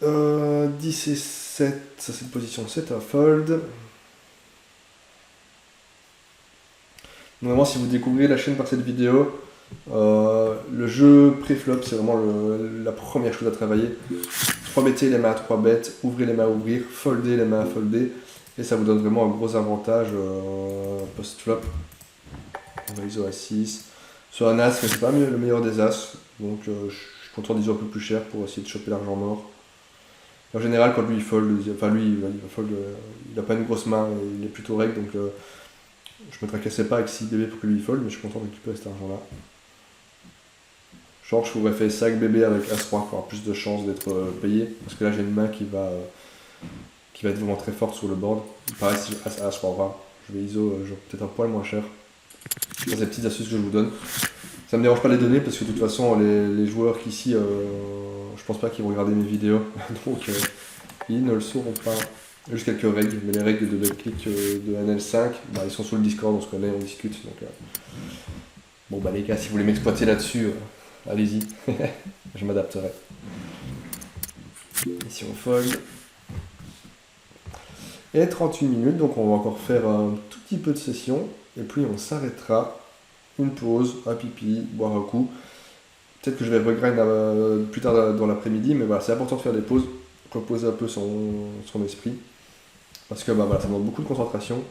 10 et 7, ça c'est une position 7 à fold. Normalement, si vous découvrez la chaîne par cette vidéo, le jeu pré-flop, c'est vraiment la première chose à travailler. 3 bêter les mains à 3 bêtes, ouvrez les mains à ouvrir, folder les mains à folder, et ça vous donne vraiment un gros avantage post-flop. On va ISO à 6. Sur un as, mais c'est pas le meilleur des as, donc je suis content d'ISO un peu plus cher pour essayer de choper l'argent mort. En général, quand lui il fold, enfin lui il va fold, il a pas une grosse main, il est plutôt reg, donc je me tracassais pas avec 6 bébés pour que lui il fold, mais je suis content de récupérer cet argent là. Genre je pourrais faire 5 bébés avec As-3 pour avoir plus de chances d'être payé, parce que là j'ai une main qui va être vraiment très forte sur le board. Pareil si j'ai As-3 je vais ISO peut-être un poil moins cher. C'est des petites astuces que je vous donne. Ça me dérange pas de les donner parce que de toute façon les joueurs qu'ici, je pense pas qu'ils vont regarder mes vidéos, donc ils ne le sauront pas. Juste quelques règles, mais les règles de double-click de NL5, ils sont sur le Discord, on se connaît, on discute. Donc, bon les gars, si vous voulez m'exploiter là-dessus, allez-y, je m'adapterai. Ici on fold. Et 38 minutes, donc on va encore faire un tout petit peu de session, et puis on s'arrêtera. Une pause, un pipi, boire un coup. Peut-être que je vais regrind plus tard dans l'après-midi, mais voilà, c'est important de faire des pauses, reposer un peu son esprit. Parce que voilà, ça demande beaucoup de concentration.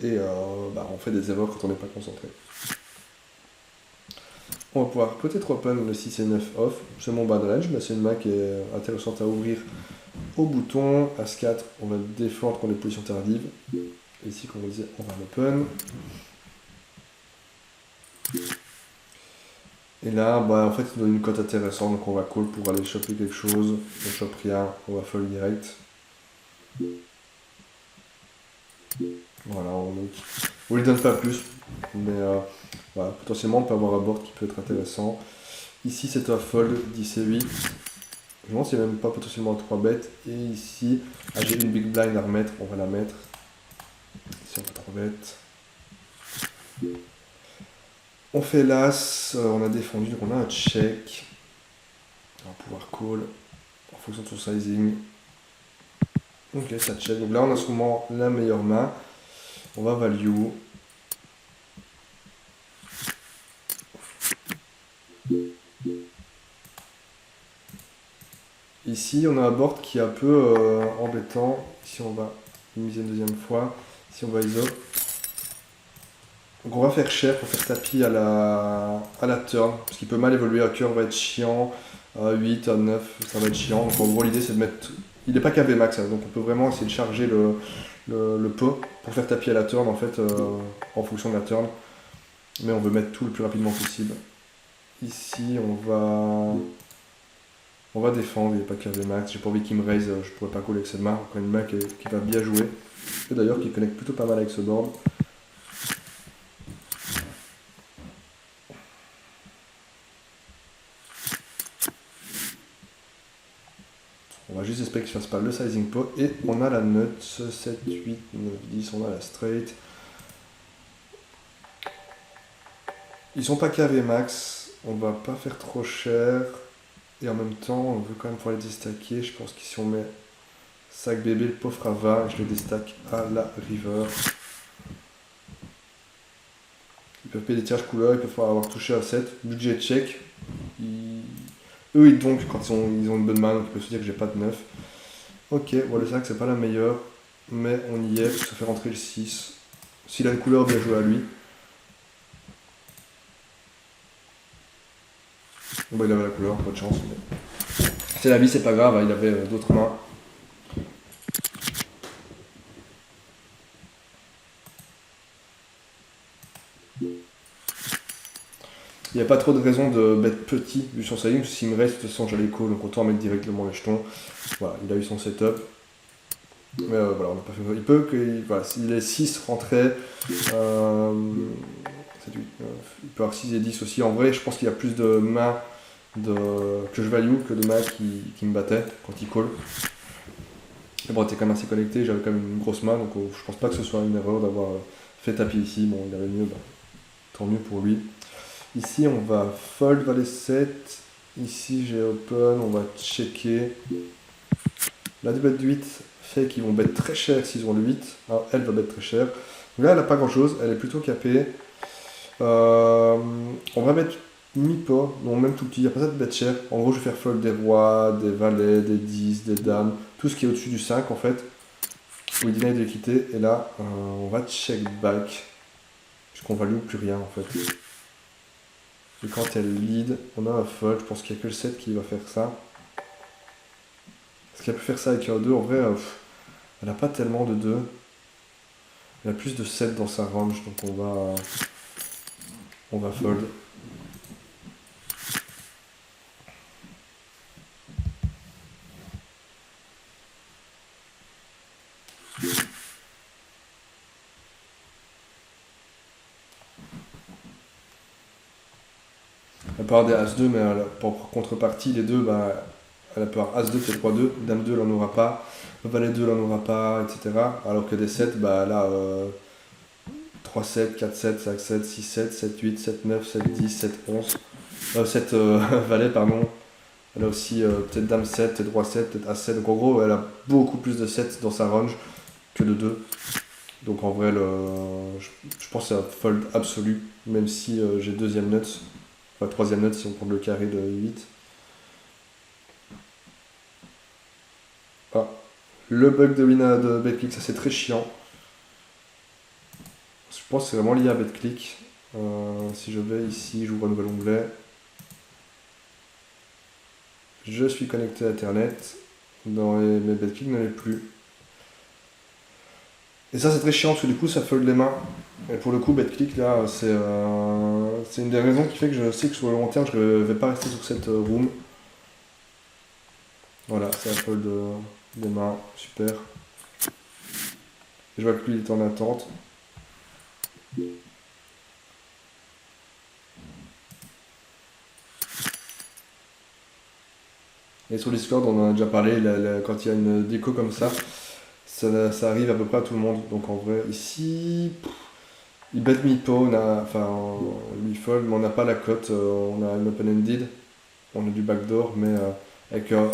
Et on fait des erreurs quand on n'est pas concentré. On va pouvoir peut-être open le 6 et 9 off. C'est mon bad range, mais c'est une main qui est intéressante à ouvrir au bouton. As-4, on va défendre contre les positions tardives. Et ici, comme on disait, on va open. Et là, en fait, il donne une cote intéressante, donc on va call pour aller choper quelque chose. On chope rien, on va fold direct. Voilà, on lui donne pas plus, mais voilà, potentiellement on peut avoir un board qui peut être intéressant. Ici c'est un fold 10 et 8. Je me demande s'il n'y a même pas potentiellement 3 bêtes. Et ici, j'ai une big blind à remettre, on va la mettre. Ici on a 3 bêtes. On fait l'as, on a défendu, donc on a un check. On va pouvoir call en fonction de son sizing. Ok, ça check. Donc là on a sûrement la meilleure main. On va value. Ici, on a un board qui est un peu embêtant. Ici, on va miser une deuxième fois. Ici, on va ISO. Donc on va faire cher pour faire tapis à la turn, parce qu'il peut mal évoluer, à cœur va être chiant, à 8, à 9, ça va être chiant. Donc en gros l'idée c'est de mettre... Il n'est pas KV max, hein, donc on peut vraiment essayer de charger le pot pour faire tapis à la turn en fait, en fonction de la turn. Mais on veut mettre tout le plus rapidement possible. Ici on va défendre, il n'est pas KV max, j'ai pas envie qu'il me raise, je pourrais pas coller avec cette main, encore une main qui va bien jouer. Et d'ailleurs qui connecte plutôt pas mal avec ce board. On va juste espérer qu'il ne fasse pas le sizing pot. Et on a la nut, 7, 8, 9, 10, on a la straight. Ils sont pas KV max, on va pas faire trop cher. Et en même temps, on veut quand même pouvoir les déstacker. Je pense que si on met sac bébé, le pot fera 20 et je le déstack à la river. Ils peuvent payer des tirages couleurs, ils peuvent avoir touché à 7. Budget check. Eux, ils tombent quand ils ont une bonne main, donc ils peuvent se dire que j'ai pas de 9. Ok, bon, le 5 c'est pas la meilleure, mais on y est, ça fait rentrer le 6. S'il a une couleur, bien joué à lui. Bon, il avait la couleur, pas de chance. Mais... c'est la vie, c'est pas grave, il avait d'autres mains. Il n'y a pas trop de raison de bet petit vu son sizing, parce que s'il me reste, de toute façon j'allais call, donc autant mettre directement les jetons. Voilà, il a eu son setup. Mais voilà, on n'a pas fait ça. Il peut que, voilà, s'il est 6 rentré, 7, 8, 9, il peut avoir 6 et 10 aussi. En vrai, je pense qu'il y a plus de mains que je value que de mains qui me battaient quand il call. Mais bon, il était quand même assez connecté, j'avais quand même une grosse main, donc je pense pas que ce soit une erreur d'avoir fait tapis ici. Bon, il avait mieux, bah, tant mieux pour lui. Ici, on va fold valet 7. Ici, j'ai open, on va checker. La bet de 8 fait qu'ils vont bet très cher s'ils ont le 8. Alors, elle va bet très cher. Donc là, elle n'a pas grand chose, elle est plutôt capée. On va mettre mi-pot, non même tout petit, il n'y a pas ça de bet cher. En gros, je vais faire fold des rois, des valets, des 10, des dames, tout ce qui est au-dessus du 5 en fait. Où il deny de l'équité. Et là, on va check back. Puisqu'on value plus rien en fait. Et quand elle lead, on a un fold. Je pense qu'il n'y a que le 7 qui va faire ça. Est-ce qu'elle peut faire ça avec un 2? En vrai, elle n'a pas tellement de 2. Elle a plus de 7 dans sa range, donc on va fold. Elle peut avoir des As-2, mais pour contrepartie, les deux, bah, elle peut avoir As-2, T3-2, Dame-2, elle n'en aura pas, Valet-2, elle n'en aura pas, etc. Alors que des 7, bah là, 3-7, 4-7, 5-7, 6-7, 7-8, 7-9, 7-10, 7-11. 7 Valet, pardon. Elle a aussi peut-être Dame 7, peut-être Roi 7, peut-être As 7. Donc en gros, elle a beaucoup plus de 7 dans sa range que de 2. Donc en vrai, je pense que c'est un fold absolu, même si j'ai deuxième nuts. Enfin, troisième note si on prend le carré de 8. Ah, le bug de Wina de BetClick, ça c'est très chiant. Je pense que c'est vraiment lié à BetClick. Si je vais ici, j'ouvre un nouvel onglet. Je suis connecté à Internet. Mais BetClick ne l'est plus. Et ça c'est très chiant parce que du coup ça fold les mains. Et pour le coup, BetClick là, c'est une des raisons qui fait que je sais que sur le long terme, je ne vais pas rester sur cette room. Voilà, c'est un fold des mains, super. Je vois que lui il est en attente. Et sur Discord, on en a déjà parlé, quand il y a une déco comme ça arrive à peu près à tout le monde. Donc en vrai, ici, il bet mi-pot, enfin, lui fold, mais on n'a pas la cote, on a une open-ended, on a du backdoor, mais avec un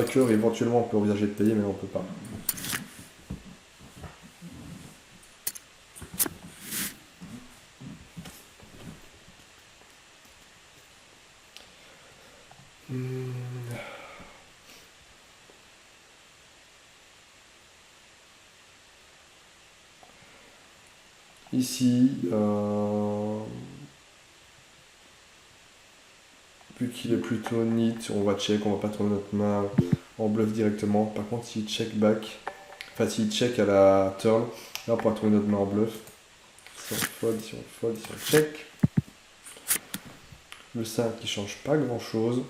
cœur, éventuellement, on peut envisager de payer, mais on peut pas. Ici, vu qu'il est plutôt neat, on va check, on va pas tourner notre main en bluff directement. Par contre, s'il check back, enfin s'il check à la turn, là on pourra tourner notre main en bluff. Si on fold, si on fold, si on check. Le 5 qui change pas grand chose.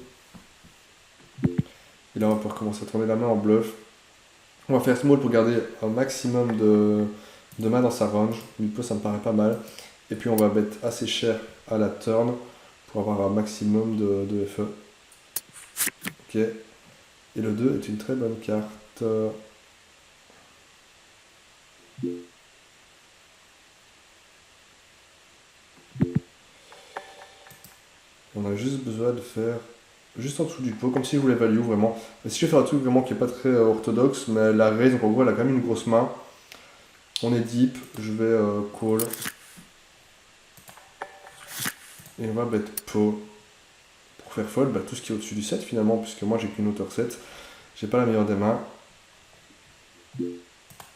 Et là on va pouvoir commencer à tourner la main en bluff. On va faire small pour garder un maximum de mains dans sa range. 8 pot ça me paraît pas mal. Et puis on va mettre assez cher à la turn pour avoir un maximum de FE. Ok. Et le 2 est une très bonne carte. On a juste besoin de faire juste en dessous du pot, comme si je voulais value vraiment. Mais si je vais faire un truc vraiment qui est pas très orthodoxe, mais la raise, donc en gros elle a quand même une grosse main. On est deep, je vais call. Et on va bet pot. Pour faire fold, bah, tout ce qui est au-dessus du 7 finalement, puisque moi j'ai qu'une hauteur 7. J'ai pas la meilleure des mains.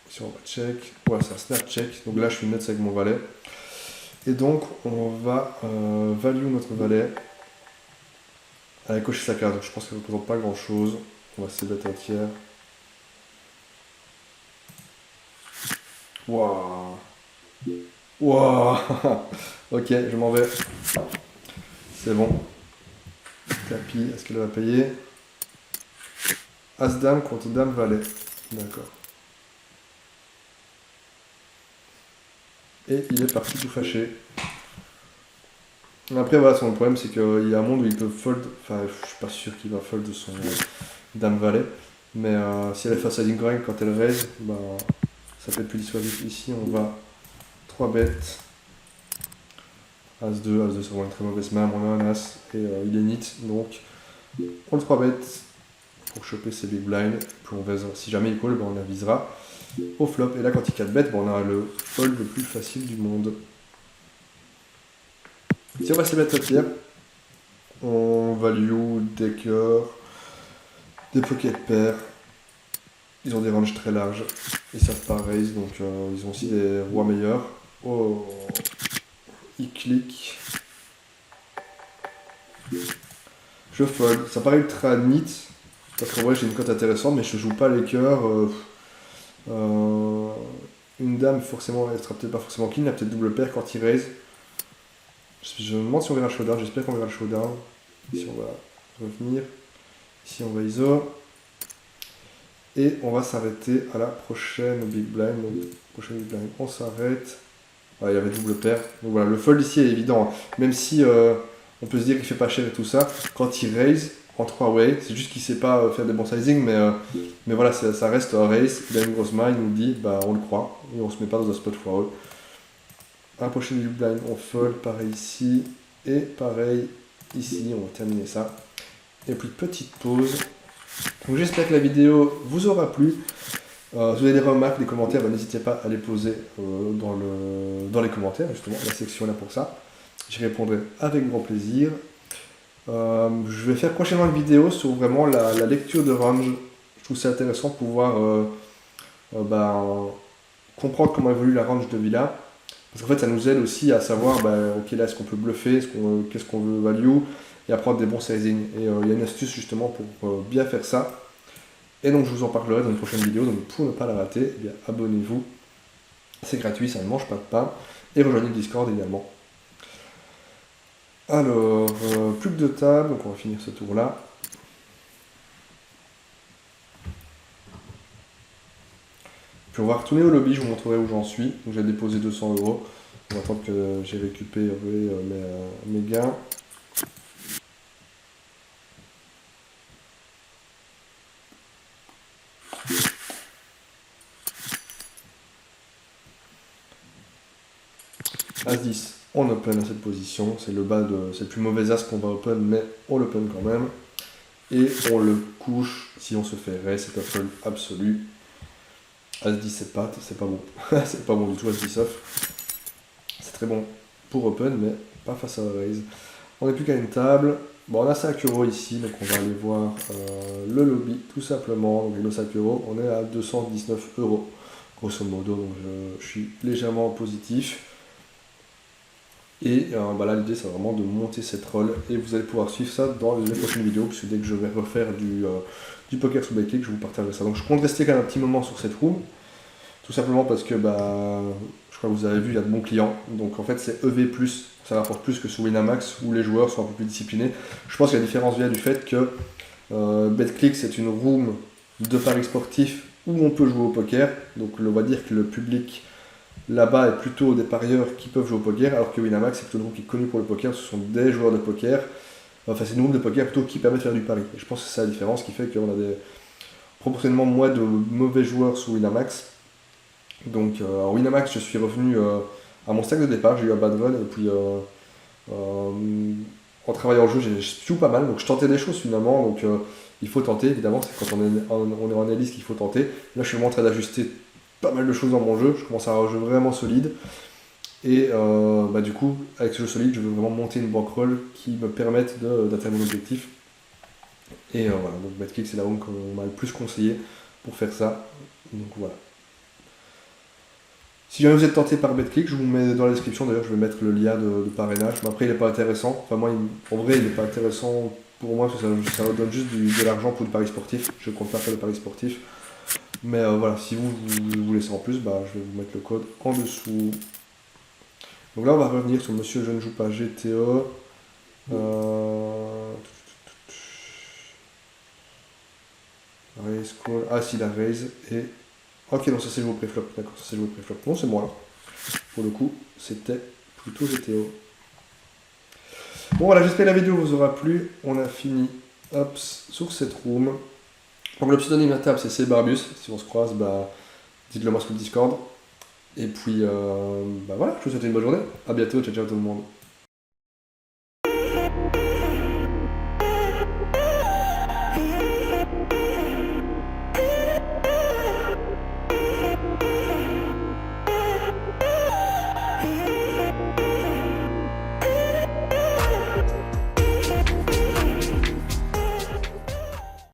Si on va check, ouais c'est un snap check, donc là je suis net avec mon valet. Et donc on va value notre valet. Elle a coché sa carte, donc je pense qu'elle ne représente pas grand chose. On va se bet un tiers. Waouh. Waouh. Ok, je m'en vais. C'est bon. Tapis, est-ce qu'elle va payer? As-dame contre dame-valet. D'accord. Et il est parti tout fâché. Après, voilà, son problème, c'est qu'il y a un monde où il peut fold. Enfin, je suis pas sûr qu'il va fold de son dame-valet. Mais si elle est face à l'incorrect quand elle raise, bah, ça peut être plus dissuasif. Ici, on va 3 bêtes. As-2, As-2, c'est vraiment une très mauvaise main. On a un As et il est neat. Donc, on le 3 bêtes pour choper ses big blinds. Puis on verra. Si jamais il call, bah, on avisera au flop. Et là, quand il 4 bêtes, bah, on a le fold le plus facile du monde. Si on va se mettre à tiers, on value des cœurs, des pocket pairs. Ils ont des ranges très larges. Ils savent pas raise, donc ils ont aussi des rois meilleurs. Oh, ils cliquent. Je fold. Ça paraît ultra neat, parce qu'en vrai j'ai une cote intéressante, mais je joue pas les cœurs. Une dame, forcément, elle sera peut-être pas forcément clean, il y a peut-être double paire quand il raise. Je me demande si on verra le showdown, j'espère qu'on verra le showdown. Ici on va revenir. Ici on va ISO. Et on va s'arrêter à la prochaine big blind. Donc, prochaine big blind, on s'arrête. Ah, il y avait double paire. Donc voilà, le fold ici est évident. Même si on peut se dire qu'il fait pas cher et tout ça, quand il raise en 3 way, c'est juste qu'il sait pas faire des bons sizing, mais voilà, ça reste un raise. Il a une grosse main, il nous dit, bah on le croit. Et on se met pas dans un spot foireux. Un prochain big blind, on fold, pareil ici. Et pareil ici, on va terminer ça. Et puis petite pause. Donc j'espère que la vidéo vous aura plu. Si vous avez des remarques, des commentaires, bah, n'hésitez pas à les poser dans les commentaires, justement, la section est là pour ça. J'y répondrai avec grand plaisir. Je vais faire prochainement une vidéo sur vraiment la lecture de range. Je trouve ça intéressant de pouvoir comprendre comment évolue la range de Villa. Parce qu'en fait, ça nous aide aussi à savoir, ok, là, est-ce qu'on peut bluffer, qu'est-ce qu'on veut value, et à prendre des bons sizing. Et il y a une astuce justement pour bien faire ça. Et donc, je vous en parlerai dans une prochaine vidéo. Donc, pour ne pas la rater, eh bien, abonnez-vous. C'est gratuit, ça ne mange pas de pain. Et rejoignez le Discord également. Alors, plus que 2 tables, donc on va finir ce tour-là. Puis on va retourner au lobby, je vous montrerai où j'en suis. Donc j'ai déposé 200 €. On va attendre que j'ai récupéré mes gains. As-10, on open à cette position. C'est le c'est le plus mauvais as qu'on va open, mais on l'open quand même. Et on le couche si on se fait raise, c'est un fold absolu. As-10 c'est patte, c'est pas bon. C'est pas bon du tout, As-10 off. C'est très bon pour open, mais pas face à un raise. On n'est plus qu'à une table. Bon, on a 5 € ici, donc on va aller voir le lobby tout simplement. Donc, nos 5 €, on est à 219 €, grosso modo, donc je suis légèrement positif. Et bah là l'idée c'est vraiment de monter cette roll et vous allez pouvoir suivre ça dans les prochaines vidéos puisque dès que je vais refaire du poker sous BetClick je vous partagerai ça. Donc je compte rester quand même un petit moment sur cette room, tout simplement parce que bah, je crois que vous avez vu il y a de bons clients, donc en fait c'est EV+, ça rapporte plus que sur Winamax où les joueurs sont un peu plus disciplinés. Je pense que la différence vient du fait que BetClick c'est une room de paris sportifs où on peut jouer au poker, donc on va dire que le public là-bas est plutôt des parieurs qui peuvent jouer au poker, alors que Winamax c'est plutôt une room qui est connue pour le poker, ce sont des joueurs de poker, enfin c'est une room de poker plutôt qui permet de faire du pari. Et je pense que c'est la différence qui fait qu'on a proportionnellement moins de mauvais joueurs sous Winamax. Donc en Winamax je suis revenu à mon stack de départ, j'ai eu un bad run et puis en travaillant le jeu j'ai joue pas mal, donc je tentais des choses finalement, donc il faut tenter évidemment, c'est quand on est en analyse qu'il faut tenter. Là je suis vraiment en train d'ajuster pas mal de choses dans mon jeu, je commence à avoir un jeu vraiment solide. Et bah, du coup, avec ce jeu solide, je veux vraiment monter une bankroll qui me permette d'atteindre mon objectif. Et voilà, donc BetClick c'est la room qu'on m'a le plus conseillé pour faire ça. Donc voilà. Si jamais vous êtes tenté par BetClick, je vous mets dans la description, d'ailleurs je vais mettre le lien de parrainage. Mais après il n'est pas intéressant, enfin moi en vrai il n'est pas intéressant pour moi parce que ça donne juste de l'argent pour du pari sportif. Je compte pas faire de paris sportif. Mais voilà, si vous voulez ça en plus, bah, je vais vous mettre le code en dessous. Donc là, on va revenir sur Monsieur Je ne joue pas GTO. Raise call. Ah, si, la raise. Et. Ok, non, ça c'est joué au préflop. D'accord, ça c'est joué au préflop. Non, c'est moi là. Pour le coup, c'était plutôt GTO. Bon, voilà, j'espère que la vidéo vous aura plu. On a fini. Hop, sur cette room. Donc, le pseudonyme à table, c'est Cbarbius. Si on se croise, bah, dites-le moi sur le Discord. Et puis, bah voilà, je vous souhaite une bonne journée. A bientôt, ciao ciao tout le monde.